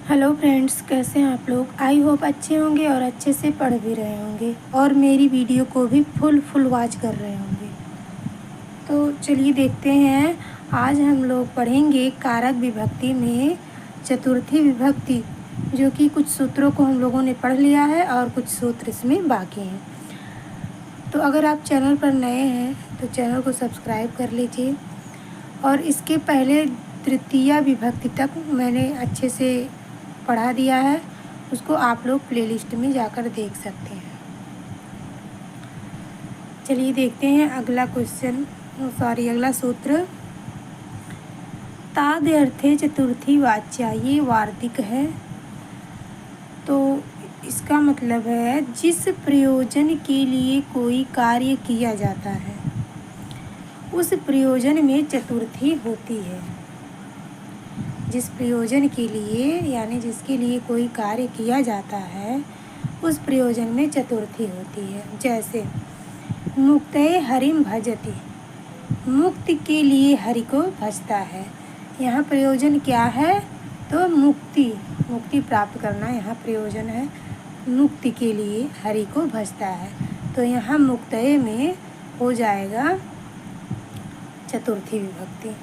Hello friends, कैसे हैं आप लोग। आई होप अच्छे होंगे और अच्छे से पढ़ भी रहे होंगे और मेरी वीडियो को भी फुल वॉच कर रहे होंगे। तो चलिए देखते हैं, आज हम लोग पढ़ेंगे कारक विभक्ति में चतुर्थी विभक्ति, जो कि कुछ सूत्रों को हम लोगों ने पढ़ लिया है और कुछ सूत्र इसमें बाकी हैं। तो अगर आप चैनल पर नए हैं तो चैनल को सब्सक्राइब कर लीजिए। और इसके पहले तृतीया विभक्ति तक मैंने अच्छे से पढ़ा दिया है, उसको आप लोग प्लेलिस्ट में जाकर देख सकते हैं। चलिए देखते हैं अगला अगला सूत्र। तादर्थे चतुर्थी वाच्या, ये वार्तिक है। तो इसका मतलब है जिस प्रयोजन के लिए कोई कार्य किया जाता है उस प्रयोजन में चतुर्थी होती है। जिस प्रयोजन के लिए यानी जिसके लिए कोई कार्य किया जाता है उस प्रयोजन में चतुर्थी होती है। जैसे मुक्तये हरिम भजति, मुक्ति के लिए हरि को भजता है। यहाँ प्रयोजन क्या है? तो मुक्ति प्राप्त करना यहाँ प्रयोजन है। मुक्ति के लिए हरि को भजता है, तो यहाँ मुक्तये में हो जाएगा चतुर्थी विभक्ति।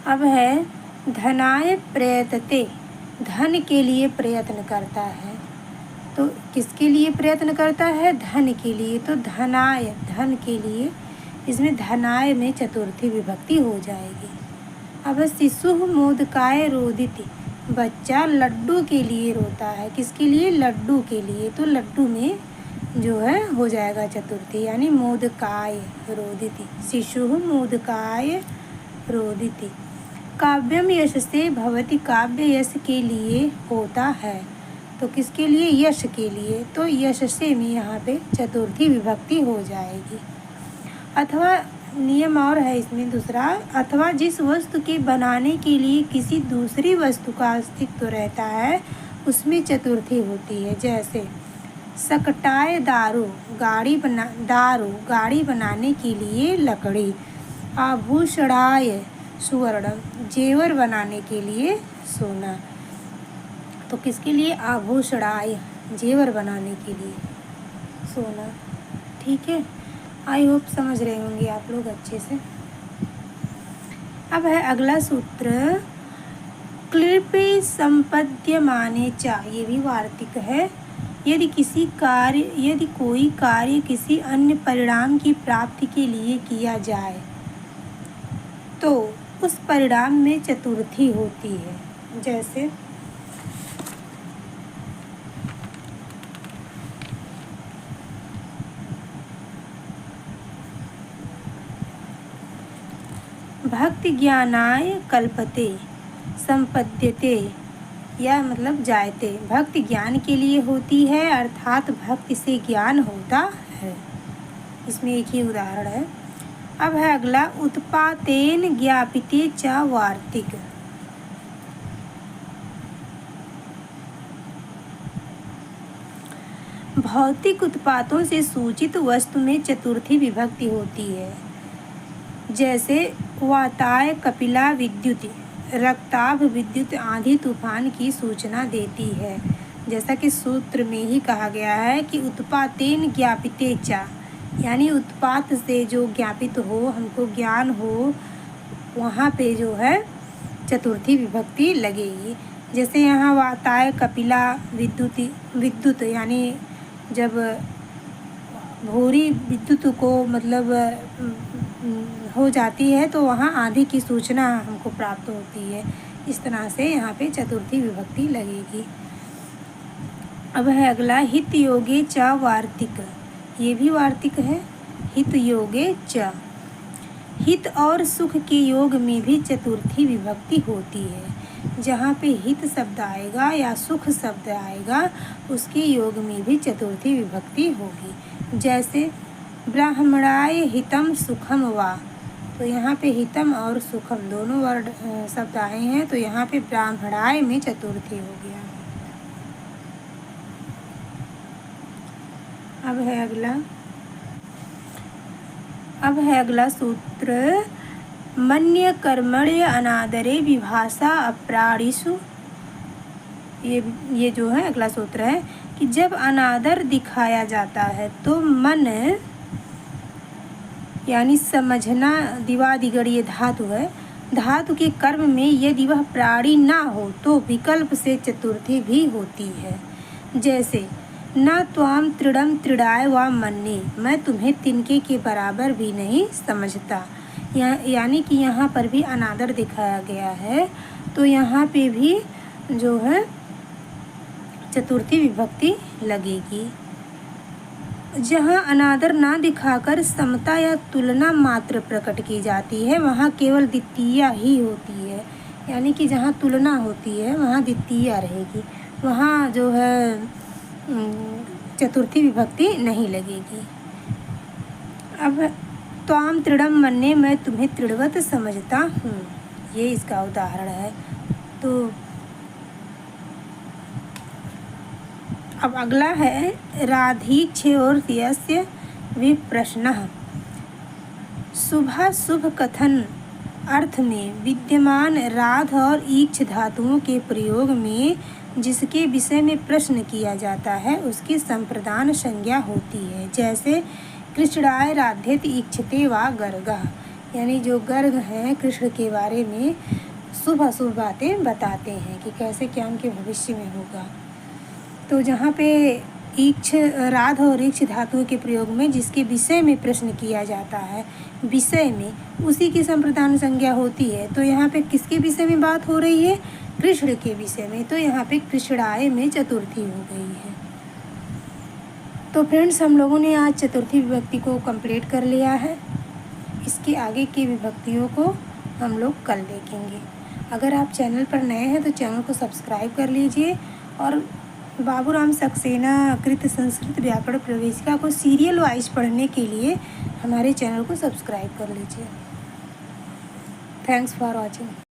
अब है धनाय प्रयतते, धन के लिए प्रयत्न करता है। तो किसके लिए प्रयत्न करता है? धन के लिए। तो धनाय, धन के लिए, इसमें धनाय में चतुर्थी विभक्ति हो जाएगी। अब शिशु मोदकाय रोदिति, बच्चा लड्डू के लिए रोता है। किसके लिए? लड्डू के लिए। तो लड्डू में जो है हो जाएगा चतुर्थी, यानी मोदकाय रोदिति, शिशु मोदकाय रोदिति। काव्यम यश से भवति, काव्य यश के लिए होता है। तो किसके लिए? यश के लिए। तो यश से में यहाँ पे चतुर्थी विभक्ति हो जाएगी। अथवा नियम और है इसमें दूसरा, अथवा जिस वस्तु के बनाने के लिए किसी दूसरी वस्तु का अस्तित्व रहता है उसमें चतुर्थी होती है। जैसे सकटाय दारू, गाड़ी बनाने के लिए लकड़ी। आभूषणाय सुवर्णम, जेवर बनाने के लिए सोना। तो किसके लिए? आभूषणाय, जेवर बनाने के लिए सोना। ठीक है, आई होप समझ रहे होंगे आप लोग अच्छे से। अब है अगला सूत्र, क्लिपे संपद्यमाने च, ये भी वार्तिक है। यदि कोई कार्य किसी अन्य परिणाम की प्राप्ति के लिए किया जाए तो उस परिणाम में चतुर्थी होती है। जैसे भक्ति ज्ञानाय कल्पते संपद्यते, या मतलब जायते। भक्ति ज्ञान के लिए होती है, अर्थात भक्ति से ज्ञान होता है। इसमें एक ही उदाहरण है। अब है अगला, उत्पातेन ज्ञापिते च वार्तिक। भौतिक उत्पातों से सूचित वस्तु में चतुर्थी विभक्ति होती है। जैसे वाताय कपिला विद्युत, रक्ताभ विद्युत आंधी तूफान की सूचना देती है। जैसा कि सूत्र में ही कहा गया है कि उत्पातेन ज्ञापिते च, यानी उत्पात से जो ज्ञापित हो, हमको ज्ञान हो, वहाँ पे जो है चतुर्थी विभक्ति लगेगी। जैसे यहाँ वाताय कपिला विद्युत, यानी जब भूरी विद्युत को मतलब हो जाती है तो वहाँ आंधी की सूचना हमको प्राप्त होती है। इस तरह से यहाँ पे चतुर्थी विभक्ति लगेगी। अब है अगला, हित योगे च वार्तिक, ये भी वार्तिक है। हित योगे च, हित और सुख के योग में भी चतुर्थी विभक्ति होती है। जहाँ पे हित शब्द आएगा या सुख शब्द आएगा उसके योग में भी चतुर्थी विभक्ति होगी। जैसे ब्राह्मणाय हितम सुखम वा, तो यहाँ पे हितम और सुखम दोनों वर्ड शब्द आए हैं, तो यहाँ पे ब्राह्मणाय में चतुर्थी हो गया। अब है अगला सूत्र, मन्य कर्मण्य अनादरे विभाषा अप्राणिषु। ये जो है अगला सूत्र है कि जब अनादर दिखाया जाता है तो मन यानी समझना दिवादिगढ़ ये धातु है, धातु के कर्म में यदि वह प्राणी ना हो तो विकल्प से चतुर्थी भी होती है। जैसे न त्वाम त्रिडम त्रिडाय व मन्ने, मैं तुम्हें तिनके के बराबर भी नहीं समझता। यानी कि यहाँ पर भी अनादर दिखाया गया है, तो यहाँ पे भी जो है चतुर्थी विभक्ति लगेगी। जहाँ अनादर ना दिखाकर समता या तुलना मात्र प्रकट की जाती है वहाँ केवल द्वितीया ही होती है। यानी कि जहाँ तुलना होती है वहाँ द्वितीया रहेगी, वहाँ जो है चतुर्थी विभक्ति नहीं लगेगी। अब त्वाम त्रिडम मन्ने, मैं तुम्हें त्रिडवत समझता हूँ, ये इसका उदाहरण है। तो अब अगला है राधीक्षयोर्यस्य विप्रश्नः। शुभ कथन अर्थ में विद्यमान राध और ईक्ष धातुओं के प्रयोग में जिसके विषय में प्रश्न किया जाता है उसकी संप्रदान संज्ञा होती है। जैसे कृष्णाय राध्येत ईक्षते वा गर्गः, यानी जो गर्ग हैं कृष्ण के बारे में शुभ अशुभ बातें बताते हैं कि कैसे क्या उनके भविष्य में होगा। तो जहाँ पे ईक्ष राध और ईक्ष धातुओं के प्रयोग में जिसके विषय में प्रश्न किया जाता है, विषय में उसी की संप्रदान संज्ञा होती है। तो यहाँ पे किसके विषय में बात हो रही है? कृष्ण के विषय में, तो यहाँ पे कृष्णाय में चतुर्थी हो गई है। तो फ्रेंड्स, हम लोगों ने आज चतुर्थी विभक्ति को कंप्लीट कर लिया है। इसके आगे की विभक्तियों को हम लोग कल देखेंगे। अगर आप चैनल पर नए हैं तो चैनल को सब्सक्राइब कर लीजिए और बाबूराम सक्सेना कृत संस्कृत व्याकरण प्रवेशिका को सीरियल वाइज पढ़ने के लिए हमारे चैनल को सब्सक्राइब कर लीजिए। Thanks for watching.